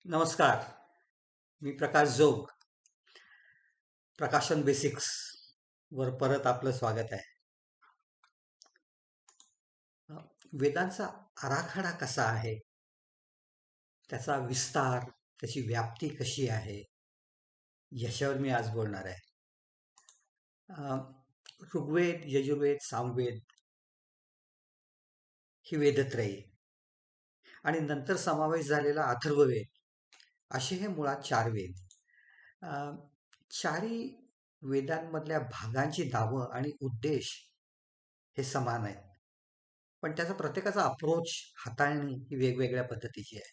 नमस्कार. मी प्रकाश जोग. प्रकाशन बेसिक्स वर परत आपलं स्वागत आहे. वेदांचा आराखडा कसा आहे, त्याचा विस्तार, त्याची व्याप्ती कशी आहे, याच्यावर मी आज बोलणार आहे. ऋग्वेद, यजुर्वेद, सामवेद ही वेदत्रयी आणि नंतर समावेश झालेला अथर्ववेद असे हे मुळात चार वेद. चारी वेदांमधल्या भागांची नावं आणि उद्देश हे समान आहेत, पण त्याचा प्रत्येकाचा अप्रोच, हाताळणी ही वेगवेगळ्या पद्धतीची आहे.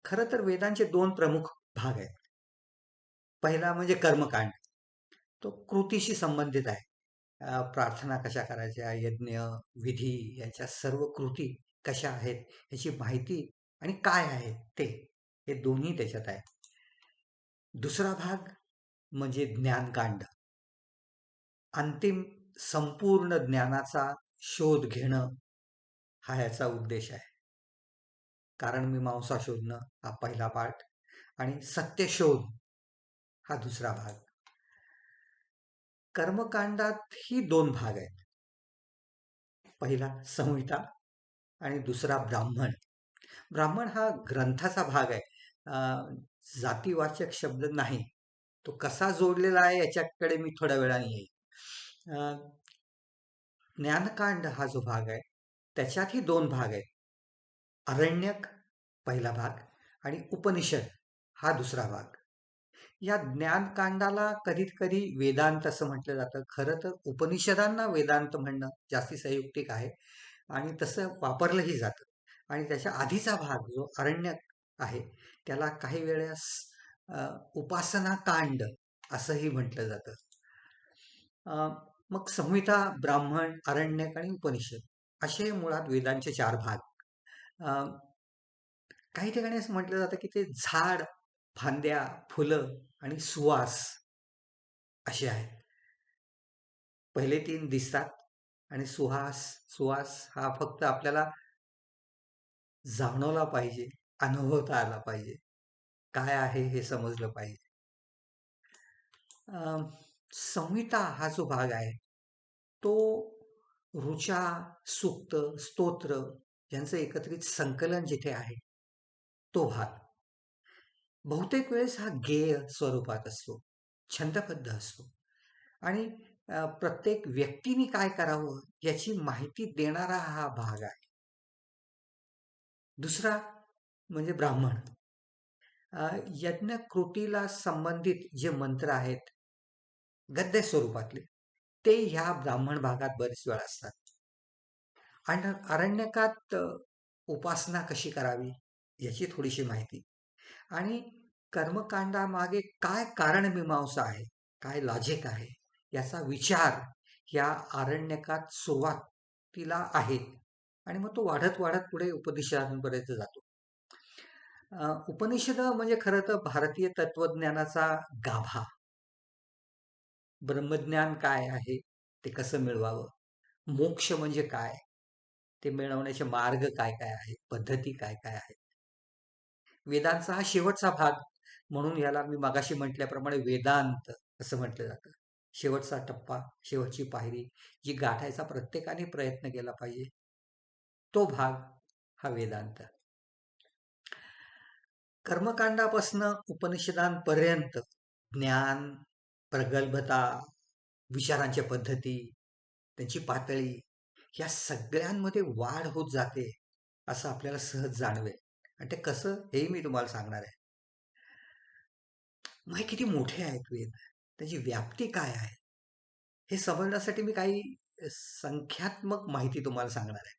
खरं तर वेदांचे दोन प्रमुख भाग आहेत. पहिला म्हणजे कर्मकांड. तो कृतीशी संबंधित आहे. प्रार्थना कशा करायच्या, यज्ञ, विधी यांच्या सर्व कृती कशा आहेत याची माहिती आणि काय आहे ते, हे दोन्ही त्याच्यात आहे. दुसरा भाग म्हणजे ज्ञानकांड. अंतिम संपूर्ण ज्ञानाचा शोध घेणं हा याचा उद्देश आहे. कारण मीमांसा शोधणं हा पहिला पाठ आणि सत्य शोध हा दुसरा भाग. कर्मकांडात ही दोन भाग आहेत. पहिला संहिता आणि दुसरा ब्राह्मण. ब्राह्मण हा ग्रंथाचा भाग आहे, जातीवाचक शब्द नाही. तो कसा जोडलेला आहे याच्याकडे मी थोड्या वेळाने येईल. ज्ञानकांड हा जो भाग आहे त्याच्यातही दोन भाग आहेत. अरण्यक पहिला भाग आणि उपनिषद हा दुसरा भाग. या ज्ञानकांडाला कधी कधी वेदांत असं म्हटलं जातं. खरं तर उपनिषदांना वेदांत म्हणणं जास्ती संयुक्तिक आहे आणि तसं वापरलंही जातं. आणि त्याच्या आधीचा भाग जो अरण्यक आहे त्याला काही वेळेस उपासना कांड असंही म्हटलं जातं. मग संहिता, ब्राह्मण, अरण्यक आणि उपनिषद असे मुळात वेदांचे चार भाग. काही ठिकाणी असं म्हटलं जातं की ते झाड, फांद्या, फुलं आणि सुवास असे आहेत. पहिले तीन दिसतात आणि सुवास हा फक्त आपल्याला जाणवला पाहिजे, अनुभवता आला पाहिजे, काय आहे हे समजलं पाहिजे. संहिता हा जो भाग आहे तो ऋचा, सूक्त, स्तोत्र यांचं एकत्रित संकलन जिथे आहे तो भाग. बहुतेक वेळेस हा गेय स्वरूपात असतो, छंदबद्ध असतो आणि प्रत्येक व्यक्तीने काय करावं याची माहिती देणारा हा भाग आहे. दुसरा म्हणजे ब्राह्मण. यज्ञ कृतीला संबंधित जे मंत्र आहेत गद्य स्वरूपातले ते ह्या ब्राह्मण भागात बरेच वेळा असतात. आणि अरण्यकात उपासना कशी करावी याची थोडीशी माहिती आणि कर्मकांडामागे काय कारणमीमांसा आहे, काय लॉजिक आहे याचा विचार या अरण्यकात सुरुवातीला आहे आणि मग तो वाढत वाढत पुढे उपनिषदांपर्यंत जातो. उपनिषद म्हणजे खरं तर भारतीय तत्वज्ञानाचा गाभा. ब्रह्मज्ञान काय आहे, ते कसं मिळवावं, मोक्ष म्हणजे काय, ते मिळवण्याचे मार्ग काय काय आहेत, पद्धती काय काय आहेत. वेदांचा हा शेवटचा भाग म्हणून याला मी मागाशी म्हटल्याप्रमाणे वेदांत असं म्हटलं जातं. शेवटचा टप्पा, शेवटची पायरी जी गाठायचा प्रत्येकाने प्रयत्न केला पाहिजे, तो भाग हा वेदांत. कर्मकांडापासनं उपनिषदांपर्यंत ज्ञान, प्रगल्भता, विचारांच्या पद्धती, त्यांची पातळी या सगळ्यांमध्ये वाढ होत जाते असं आपल्याला सहज जाणवेल. आणि ते कसं हेही मी तुम्हाला सांगणार आहे. मग हे किती मोठे आहेत वेद, त्याची व्याप्ती काय आहे हे समजण्यासाठी मी काही संख्यात्मक माहिती तुम्हाला सांगणार आहे.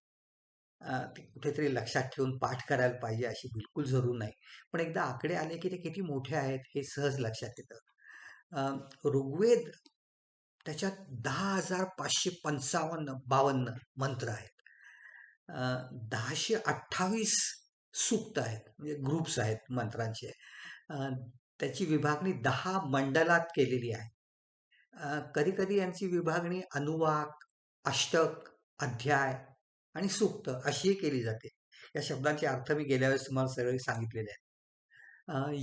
ते कुठेतरी लक्षात ठेवून पाठ करायला पाहिजे अशी बिलकुल जरूर नाही, पण एकदा आकडे आले की ते किती मोठे आहेत हे सहज लक्षात येतं. ऋग्वेद त्याच्यात 10,552 मंत्र आहेत. 1028 सूक्त आहेत, म्हणजे ग्रुप्स आहेत मंत्रांचे. त्याची विभागणी 10 मंडलात केलेली आहे. कधी कधी यांची विभागणी अनुवाक, अष्टक, अध्याय आणि सूक्त अशीही केली जाते. या शब्दांचे अर्थ मी गेल्या वेळेस तुम्हाला सगळे सांगितलेले आहेत.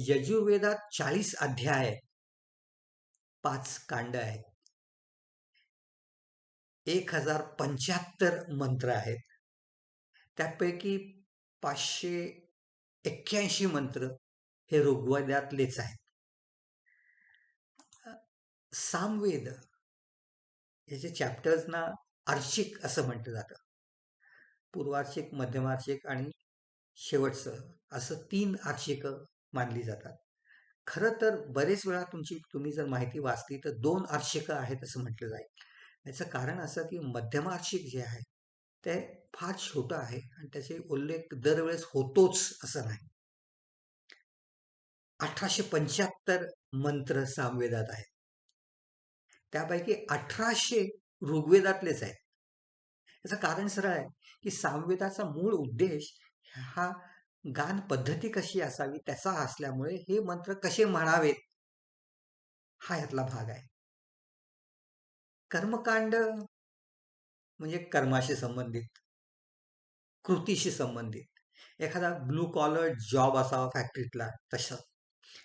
यजुर्वेदात 40 अध्याय आहेत, 5 कांड आहेत, 1075 मंत्र आहेत. त्यापैकी 581 मंत्र हे ऋग्वेदातलेच आहेत. सामवेद याचे चॅप्टर्सना आर्षिक असं म्हटलं जातं. पूर्वार्षिक, मध्यमार्षिक आणि शेवटचं असं 3 आर्षिक मानली जातात. खरं तर बरेच वेळा तुम्ही जर माहिती वाचली तर 2 आर्षिक आहेत असं म्हटलं जाईल. याचं कारण असं की मध्यमार्षिक जे आहे ते फार छोटं आहे आणि त्याचे उल्लेख दरवेळेस होतोच असं नाही. 1875 मंत्र सामवेदात आहेत, त्यापैकी 1800 ऋग्वेदातलेच आहेत. याचं कारण सरळ आहे की सामवेदाचा मूळ उद्देश हा गान पद्धती कशी असावी त्याचा असल्यामुळे हे मंत्र कसे म्हणावेत हा यातला भाग आहे. कर्मकांड म्हणजे कर्माशी संबंधित, कृतीशी संबंधित, एखादा ब्लू कॉलर जॉब असावा फॅक्टरीतला तसं.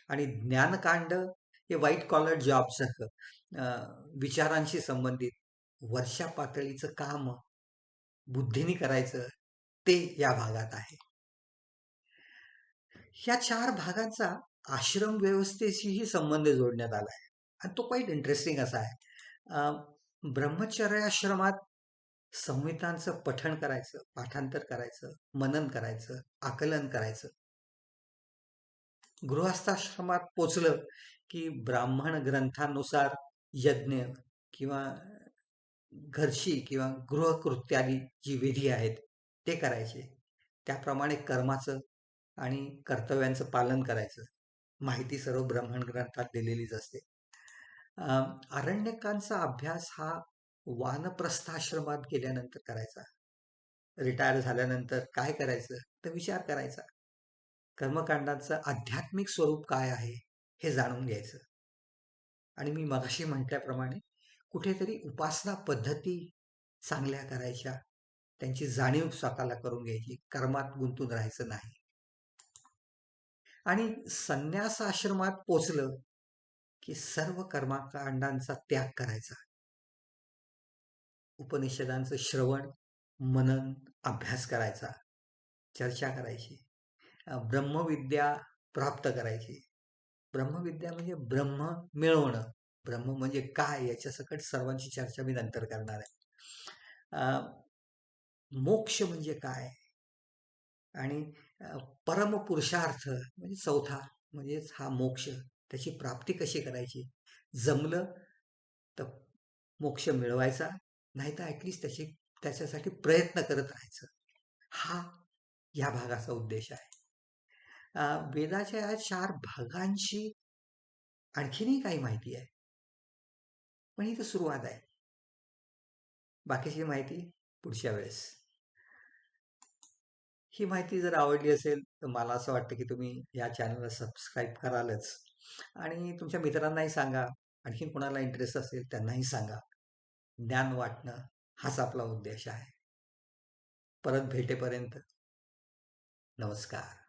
आणि ज्ञानकांड हे व्हाईट कॉलर जॉब सारखं विचारांशी संबंधित, वर्षा पातळीचं काम बुद्धीने करायचं ते या भागात आहे. ह्या 4 भागांचा आश्रम व्यवस्थेशीही संबंध जोडण्यात आला आहे आणि तो क्वाईट इंटरेस्टिंग असा आहे. ब्रह्मचर्याश्रमात संहितांचं पठण करायचं, पाठांतर करायचं, मनन करायचं, आकलन करायचं. गृहस्थाश्रमात पोचलं की ब्राह्मण ग्रंथानुसार यज्ञ किंवा घरची किंवा गृहकृत्यादी जी विधी आहेत ते करायचे. त्याप्रमाणे कर्माचं आणि कर्तव्यांचं पालन करायचं. माहिती सर्व ब्राह्मण ग्रंथात दिलेलीच असते. आरण्यकांचा अभ्यास हा वानप्रस्थाश्रमात गेल्यानंतर करायचा. रिटायर झाल्यानंतर काय करायचं तर विचार करायचा. कर्मकांडाचं आध्यात्मिक स्वरूप काय आहे हे जाणून घ्यायचं. आणि मी मगाशी म्हटल्याप्रमाणे कुठेतरी उपासना पद्धती चांगल्या करायच्या, त्यांची जाणीव स्वतःला करून घ्यायची, कर्मात गुंतून राहायचं नाही. आणि संन्यास आश्रमात पोचलं की सर्व कर्मकांडांचा त्याग करायचा. उपनिषदांचं श्रवण, मनन, अभ्यास करायचा, चर्चा करायची, ब्रह्मविद्या प्राप्त करायची. ब्रह्मविद्या म्हणजे ब्रह्म मिळवणं. ब्रह्म म्हणजे काय याच्या सकट सर्वांची चर्चा मी नंतर करणार आहे. मोक्ष म्हणजे काय आणि परमपुरुषार्थ म्हणजे चौथा म्हणजेच हा मोक्ष, त्याची प्राप्ती कशी करायची. जमलं तर मोक्ष मिळवायचा, नाही तर ऍटलिस्ट त्याच्यासाठी प्रयत्न करत राहायचं. हा या भागाचा उद्देश आहे. वेदाच्या या 4 भागांची आणखीनही काही माहिती आहे, पण ही तर सुरुवात आहे. बाकीची माहिती पुढच्या वेळेस. ही माहिती जर आवडली असेल तर मला असं वाटतं की तुम्ही या चॅनलला सबस्क्राईब करालच आणि तुमच्या मित्रांनाही सांगा. आणखीन कोणाला इंटरेस्ट असेल त्यांनाही सांगा. ज्ञान वाटणं हाच आपला उद्देश आहे. परत भेटेपर्यंत नमस्कार.